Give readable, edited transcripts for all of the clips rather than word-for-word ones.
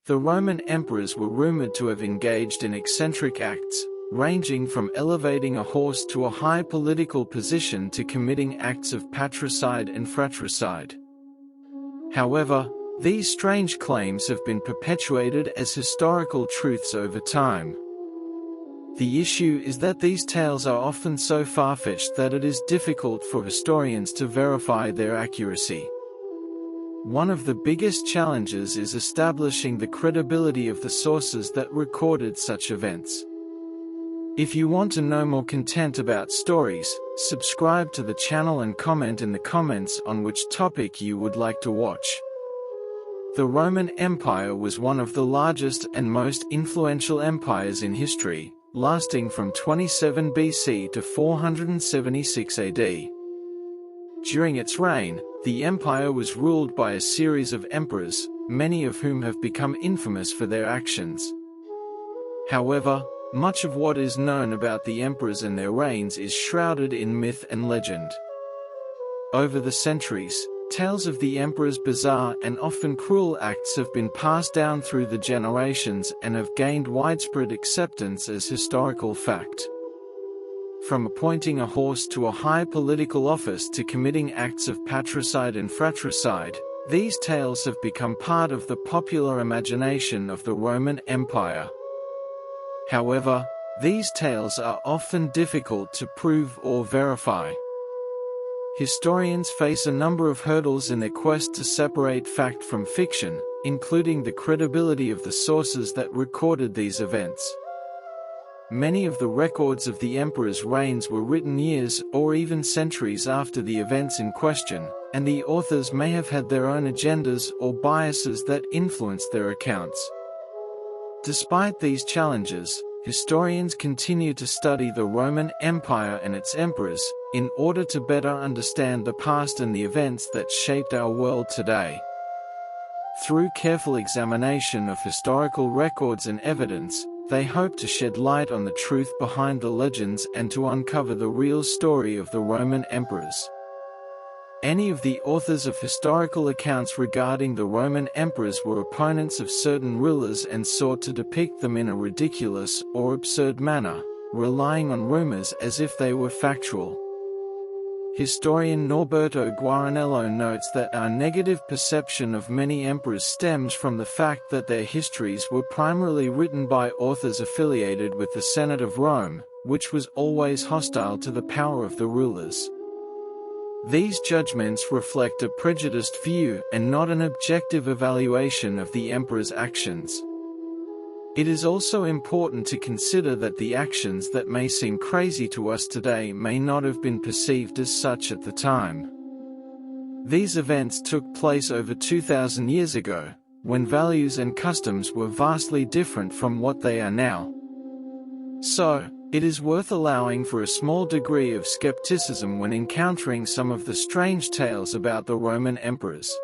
The Roman emperors were rumored to have engaged in eccentric acts, ranging from elevating a horse to a high political position to committing acts of patricide and fratricide. However, these strange claims have been perpetuated as historical truths over time. The issue is that these tales are often so far-fetched that it is difficult for historians to verify their accuracy. One of the biggest challenges is establishing the credibility of the sources that recorded such events. If you want to know more content about stories, subscribe to the channel and comment in the comments on which topic you would like to watch. The Roman Empire was one of the largest and most influential empires in history, lasting from 27 BC to 476 AD. During its reign, the empire was ruled by a series of emperors, many of whom have become infamous for their actions. However, much of what is known about the emperors and their reigns is shrouded in myth and legend. Over the centuries, tales of the emperor's bizarre and often cruel acts have been passed down through the generations and have gained widespread acceptance as historical fact. From appointing a horse to a high political office to committing acts of patricide and fratricide, these tales have become part of the popular imagination of the Roman Empire. However, these tales are often difficult to prove or verify. Historians face a number of hurdles in their quest to separate fact from fiction, including the credibility of the sources that recorded these events. Many of the records of the emperor's reigns were written years or even centuries after the events in question, and the authors may have had their own agendas or biases that influenced their accounts. Despite these challenges, historians continue to study the Roman Empire and its emperors, in order to better understand the past and the events that shaped our world today. Through careful examination of historical records and evidence, they hope to shed light on the truth behind the legends and to uncover the real story of the Roman emperors. Any of the authors of historical accounts regarding the Roman emperors were opponents of certain rulers and sought to depict them in a ridiculous or absurd manner, relying on rumors as if they were factual. Historian Norberto Guaranello notes that our negative perception of many emperors stems from the fact that their histories were primarily written by authors affiliated with the Senate of Rome, which was always hostile to the power of the rulers. These judgments reflect a prejudiced view and not an objective evaluation of the emperor's actions. It is also important to consider that the actions that may seem crazy to us today may not have been perceived as such at the time. These events took place over 2,000 years ago, when values and customs were vastly different from what they are now. So, it is worth allowing for a small degree of skepticism when encountering some of the strange tales about the Roman emperors.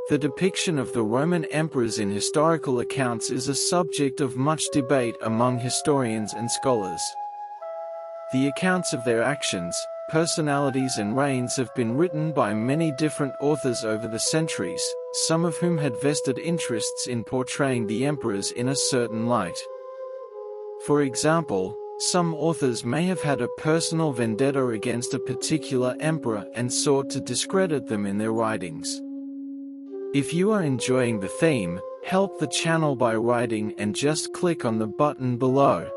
The depiction of the Roman emperors in historical accounts is a subject of much debate among historians and scholars. The accounts of their actions, personalities and reigns have been written by many different authors over the centuries, some of whom had vested interests in portraying the emperors in a certain light. For example, some authors may have had a personal vendetta against a particular emperor and sought to discredit them in their writings. If you are enjoying the theme, help the channel by writing and just click on the button below.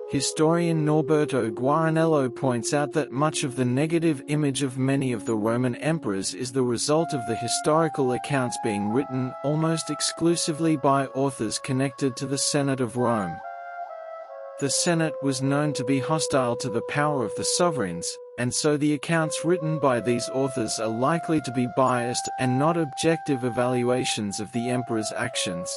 Historian Norberto Guaranello points out that much of the negative image of many of the Roman emperors is the result of the historical accounts being written almost exclusively by authors connected to the Senate of Rome. The Senate was known to be hostile to the power of the sovereigns, and so the accounts written by these authors are likely to be biased and not objective evaluations of the emperor's actions.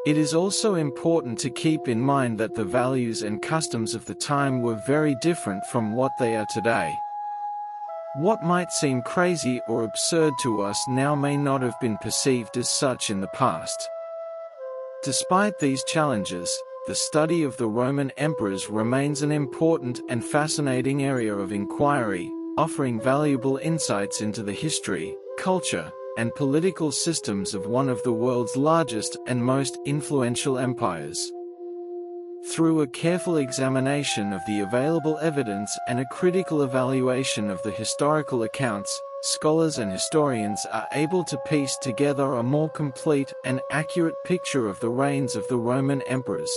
It is also important to keep in mind that the values and customs of the time were very different from what they are today. What might seem crazy or absurd to us now may not have been perceived as such in the past. Despite these challenges, the study of the Roman emperors remains an important and fascinating area of inquiry, offering valuable insights into the history, culture, and political systems of one of the world's largest and most influential empires. Through a careful examination of the available evidence and a critical evaluation of the historical accounts, scholars and historians are able to piece together a more complete and accurate picture of the reigns of the Roman emperors.